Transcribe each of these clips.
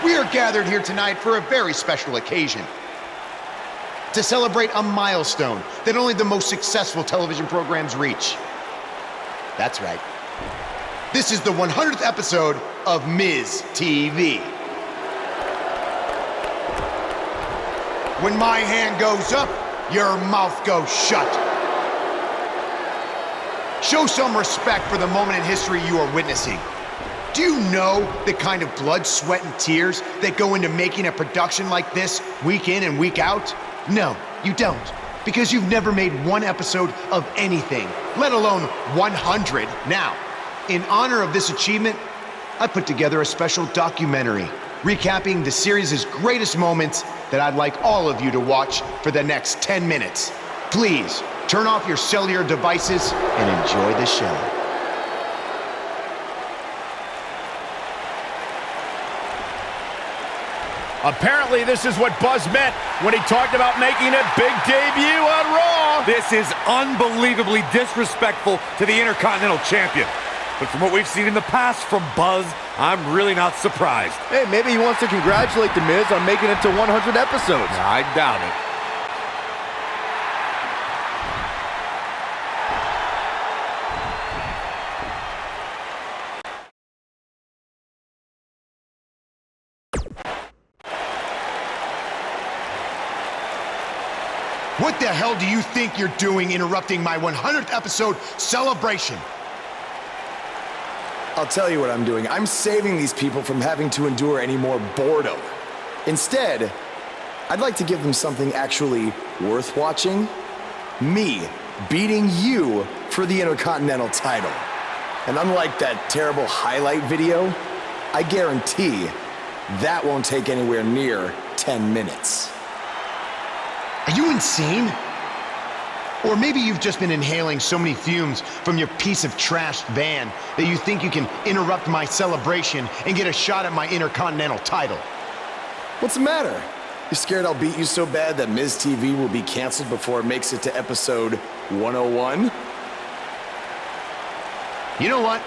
We are gathered here tonight for a very special occasion. To celebrate a milestone that only the most successful television programs reach. That's right. This is the 100th episode of Miz TV. When my hand goes up, your mouth goes shut. Show some respect for the moment in history you are witnessing. Do you know the kind of blood, sweat, and tears that go into making a production like this week in and week out? No, you don't, because you've never made one episode of anything, let alone 100. Now, in honor of this achievement, I put together a special documentary recapping the series' greatest moments that I'd like all of you to watch for the next 10 minutes. Please, turn off your cellular devices and enjoy the show. Apparently, this is what Buzz meant when he talked about making a big debut on Raw. This is unbelievably disrespectful to the Intercontinental Champion. But from what we've seen in the past from Buzz, I'm really not surprised. Hey, maybe he wants to congratulate The Miz on making it to 100 episodes. I doubt it. What the hell do you think you're doing interrupting my 100th episode celebration? I'll tell you what I'm doing. I'm saving these people from having to endure any more boredom. Instead, I'd like to give them something actually worth watching. Me beating you for the Intercontinental title. And unlike that terrible highlight video, I guarantee that won't take anywhere near 10 minutes. Are you insane? Or maybe you've just been inhaling so many fumes from your piece of trashed van that you think you can interrupt my celebration and get a shot at my Intercontinental title. What's the matter? You scared I'll beat you so bad that Miz TV will be canceled before it makes it to episode 101? You know what?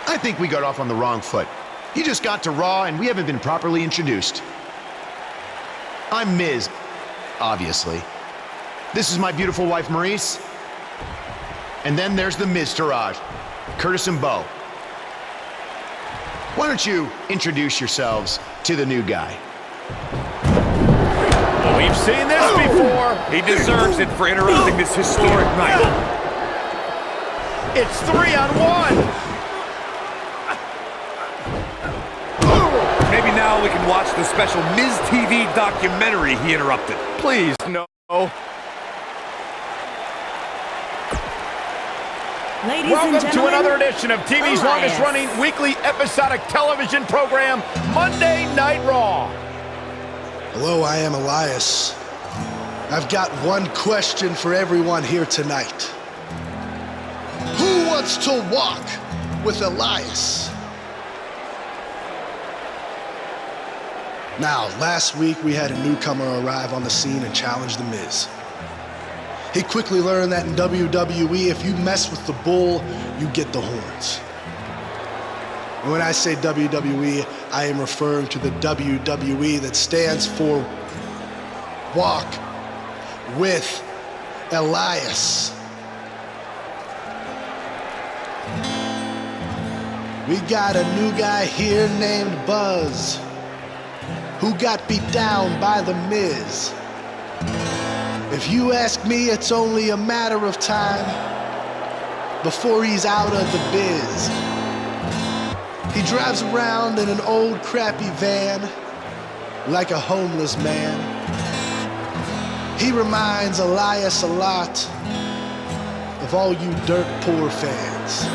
I think we got off on the wrong foot. You just got to Raw and we haven't been properly introduced. I'm Miz, obviously. This is my beautiful wife, Maurice. And then there's the Miztourage, Curtis and Bo. Why don't you introduce yourselves to the new guy? We've seen this before. He deserves it for interrupting this historic night. It's 3-on-1. Maybe now we can watch the special Miz TV documentary he interrupted. Please, no. Ladies Welcome to another edition of TV's longest-running weekly episodic television program, Monday Night Raw. Hello, I am Elias. I've got one question for everyone here tonight. Who wants to walk with Elias? Now, last week we had a newcomer arrive on the scene and challenge The Miz. He quickly learned that in WWE, if you mess with the bull, you get the horns. And when I say WWE, I am referring to the WWE that stands for Walk with Elias. We got a new guy here named Buzz, who got beat down by The Miz. If you ask me, it's only a matter of time before he's out of the biz. He drives around in an old crappy van like a homeless man. He reminds Elias a lot of all you dirt poor fans.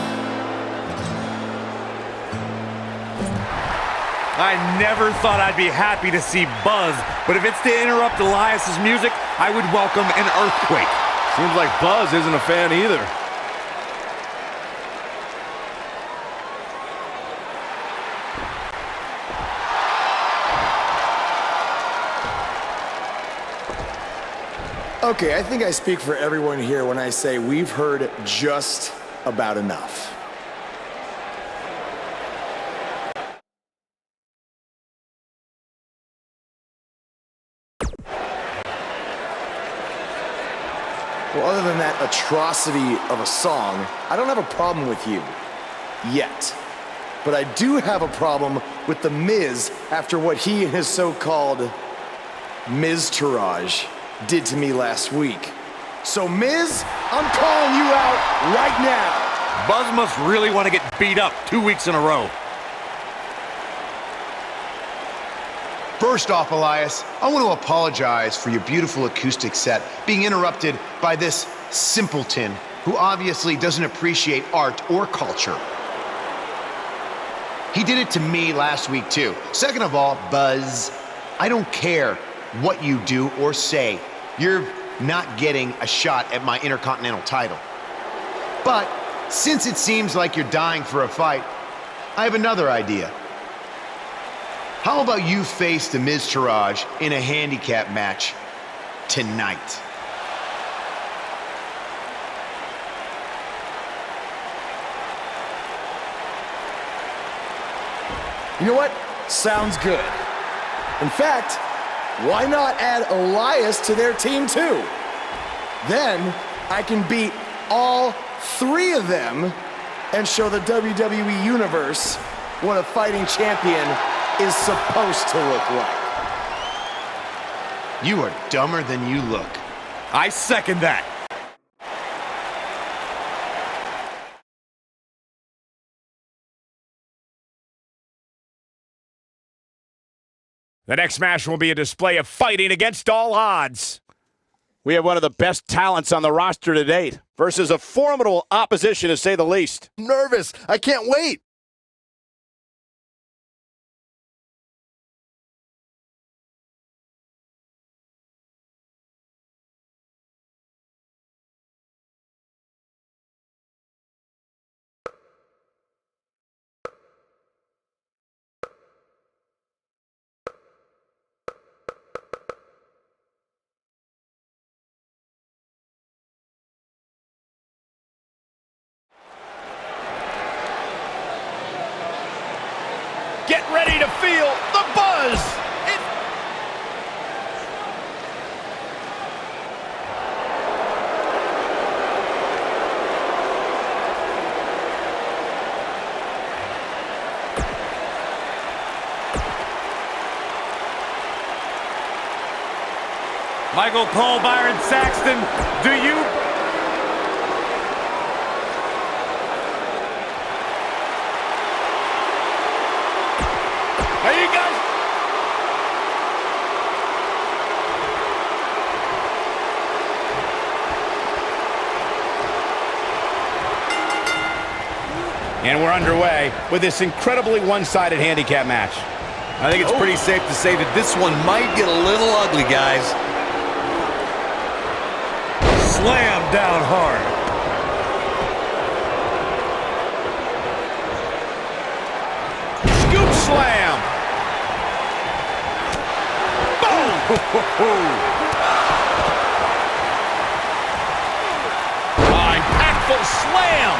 I never thought I'd be happy to see Buzz, but if it's to interrupt Elias's music, I would welcome an earthquake. Seems like Buzz isn't a fan either. Okay, I think I speak for everyone here when I say we've heard just about enough. Well, other than that atrocity of a song, I don't have a problem with you. Yet. But I do have a problem with The Miz after what he and his so-called Miz-tourage did to me last week. So, Miz, I'm calling you out right now. Buzz must really want to get beat up 2 weeks in a row. First off, Elias, I want to apologize for your beautiful acoustic set being interrupted by this simpleton who obviously doesn't appreciate art or culture. He did it to me last week, too. Second of all, Buzz, I don't care what you do or say. You're not getting a shot at my Intercontinental title. But since it seems like you're dying for a fight, I have another idea. How about you face the Miz-tourage in a handicap match tonight? You know what? Sounds good. In fact, why not add Elias to their team too? Then I can beat all three of them and show the WWE Universe what a fighting champion is supposed to look like. You are dumber than you look. I second that. The next match will be a display of fighting against all odds. We have one of the best talents on the roster to date versus a formidable opposition, to say the least. Nervous. I can't wait. Get ready to feel the buzz. Michael Cole, Byron Saxton, do you... Are you guys... And we're underway with this incredibly one-sided handicap match. I think it's pretty safe to say that this one might get a little ugly, guys. Slam down hard. Scoop slam. Boom. Impactful slam.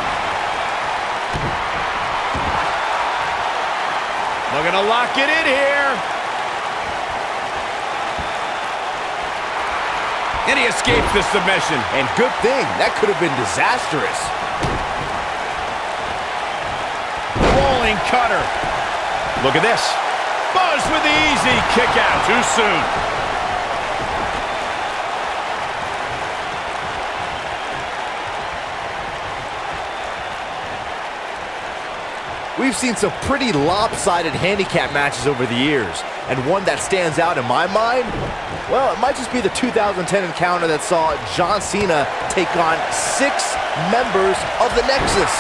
Looking to lock it in here. And he escapes the submission. And good thing. That could have been disastrous. Rolling cutter. Look at this. Buzz with the easy kick out. Too soon. We've seen some pretty lopsided handicap matches over the years, and one that stands out in my mind, well, it might just be the 2010 encounter that saw John Cena take on 6 members of the Nexus.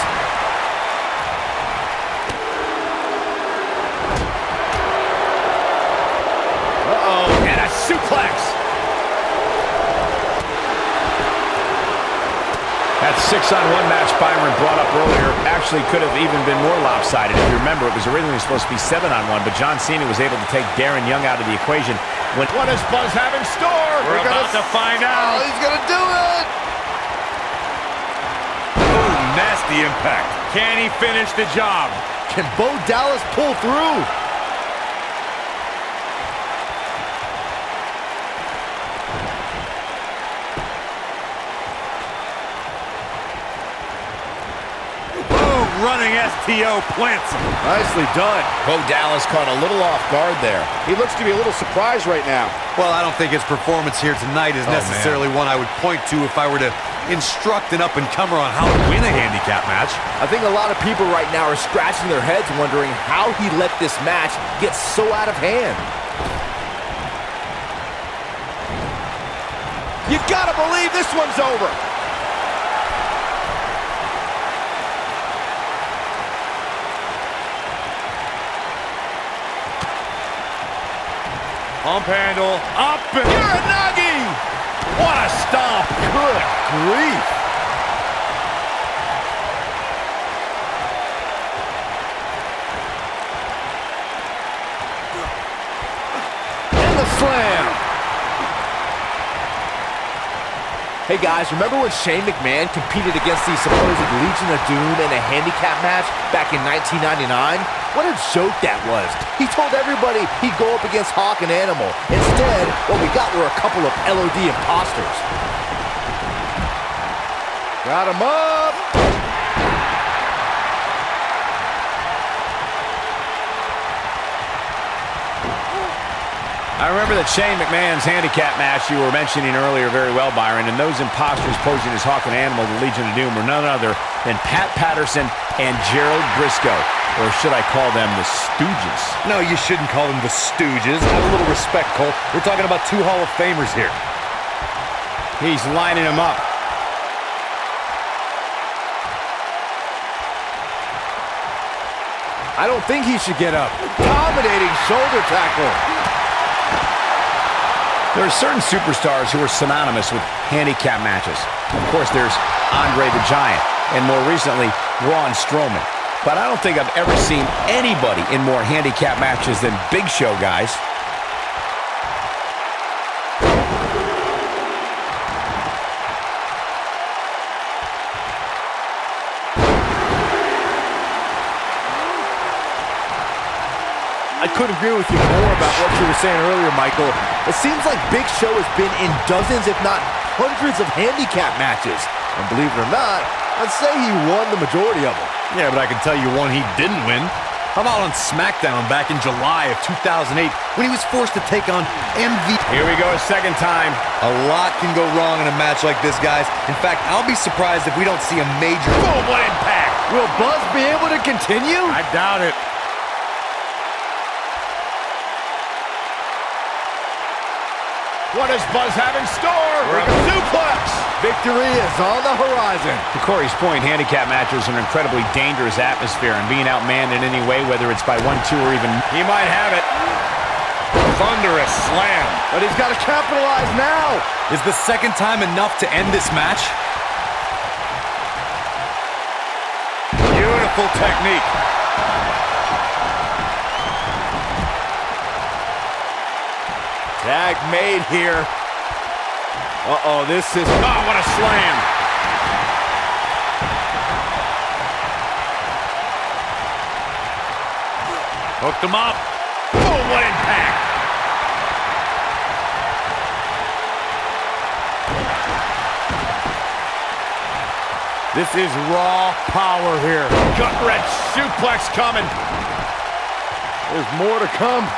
And a suplex. That 6-on-1 match Byron brought up earlier actually could have even been more lopsided. If you remember, it was originally supposed to be 7-on-1, but John Cena was able to take Darren Young out of the equation. What does Buzz have in store? We're about to find out. Oh, he's gonna do it! Ooh, nasty impact. Can he finish the job? Can Bo Dallas pull through? running STO plants him. Nicely done. Bo Dallas caught a little off guard there. He looks to be a little surprised right now. Well, I don't think his performance here tonight is necessarily one I would point to if I were to instruct an up-and-comer on how to win a handicap match. I think a lot of people right now are scratching their heads wondering how he let this match get so out of hand. You gotta believe this one's over. Pump handle, up and... Uranagi! What a stomp! Good grief. And the slam. Hey guys, remember when Shane McMahon competed against the supposed Legion of Doom in a handicap match back in 1999? What a joke that was. He told everybody he'd go up against Hawk and Animal. Instead, what we got were a couple of LOD imposters. Got him up. I remember that Shane McMahon's handicap match you were mentioning earlier very well, Byron, and those imposters posing as Hawk and Animal, the Legion of Doom, were none other than Pat Patterson and Gerald Briscoe. Or should I call them the Stooges? No, you shouldn't call them the Stooges. Have a little respect, Colt. We're talking about two Hall of Famers here. He's lining them up. I don't think he should get up. Dominating shoulder tackle. There are certain superstars who are synonymous with handicap matches. Of course, there's Andre the Giant, and more recently, Braun Strowman. But I don't think I've ever seen anybody in more handicap matches than Big Show, guys. I couldn't agree with you more about what you were saying earlier, Michael. It seems like Big Show has been in dozens, if not hundreds of handicap matches. And believe it or not, I'd say he won the majority of them. Yeah, but I can tell you one he didn't win. How about on SmackDown back in July of 2008 when he was forced to take on MVP? Here we go a second time. A lot can go wrong in a match like this, guys. In fact, I'll be surprised if we don't see a major... Boom, what impact! Will Buzz be able to continue? I doubt it. What does Buzz have in store? Suplex! Victory is on the horizon. To Corey's point, handicap matches are an incredibly dangerous atmosphere, and being outmanned in any way, whether it's by 1, 2, or even... He might have it. Thunderous slam. But he's got to capitalize now. Is the second time enough to end this match? Beautiful technique. Tag made here. Uh-oh, this is... Oh, what a slam. Hooked him up. Boom, what impact. This is raw power here. Gut-wrench suplex coming. There's more to come.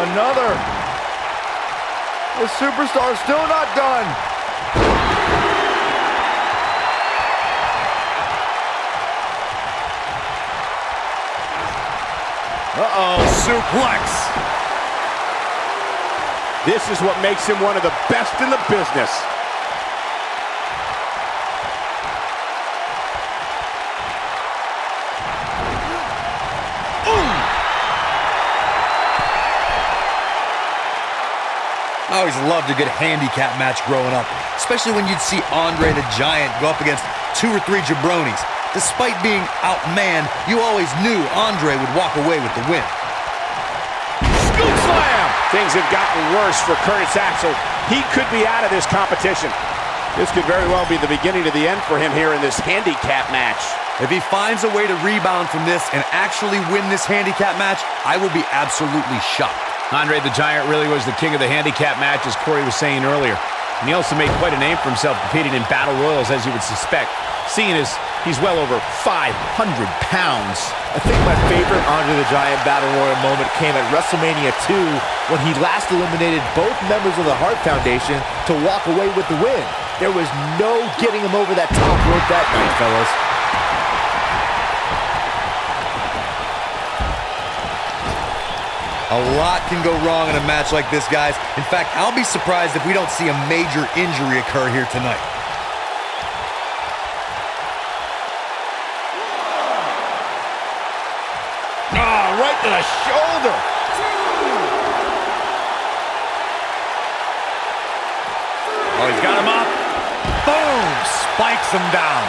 Another. The superstar's still not done. Uh-oh, suplex. This is what makes him one of the best in the business. I always loved a good handicap match growing up, especially when you'd see Andre the Giant go up against 2 or 3 jabronis. Despite being outmanned, you always knew Andre would walk away with the win. Scoop slam! Things have gotten worse for Curtis Axel. He could be out of this competition. This could very well be the beginning to the end for him here in this handicap match. If he finds a way to rebound from this and actually win this handicap match, I will be absolutely shocked. Andre the Giant really was the king of the handicap match, as Corey was saying earlier. And he also made quite a name for himself competing in battle royals, as you would suspect, seeing as He's well over 500 pounds. I think my favorite Andre the Giant Battle Royal moment came at WrestleMania 2 when he last eliminated both members of the Hart Foundation to walk away with the win. There was no getting him over that top rope that night, fellas. A lot can go wrong in a match like this, guys. In fact, I'll be surprised if we don't see a major injury occur here tonight. Right to the shoulder. Oh, he's got him up. Boom! Spikes him down.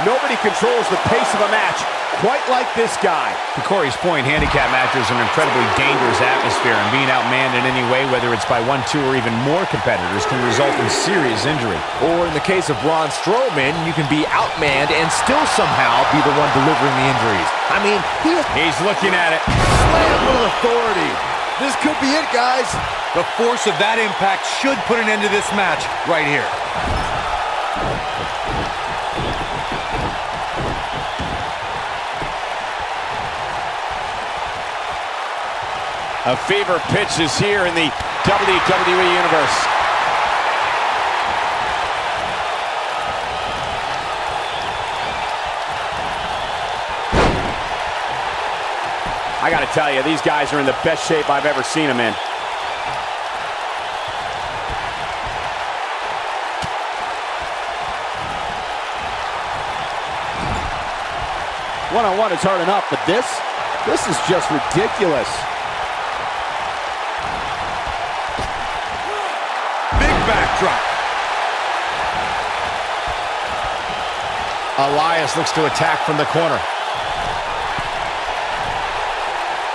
Nobody controls the pace of a match quite like this guy. To Corey's point, handicap matches are an incredibly dangerous atmosphere, and being outmanned in any way, whether it's by 1, 2, or even more competitors, can result in serious injury. Or in the case of Braun Strowman, you can be outmanned and still somehow be the one delivering the injuries. I mean, he's looking at it. Slam with authority. This could be it, guys. The force of that impact should put an end to this match right here. A fever pitch is here in the WWE Universe. I gotta tell you, these guys are in the best shape I've ever seen them in. One-on-one is hard enough, but this is just ridiculous. Backdrop. Elias looks to attack from the corner.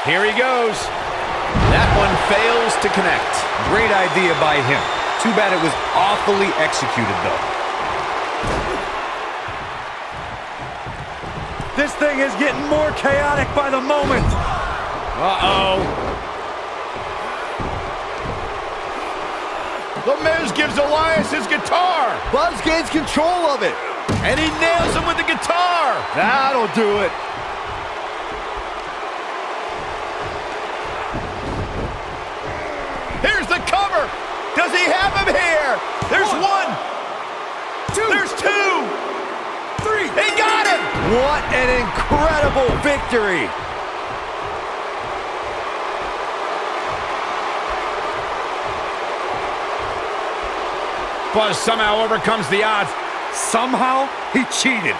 Here he goes. That one fails to connect. Great idea by him. Too bad it was awfully executed, though. This thing is getting more chaotic by the moment. Uh-oh. The Miz gives Elias his guitar. Buzz gains control of it. And he nails him with the guitar. That'll do it. Here's the cover. Does he have him here? There's one. There's 2. 3. He got him. What an incredible victory. Buzz somehow overcomes the odds. Somehow, he cheated.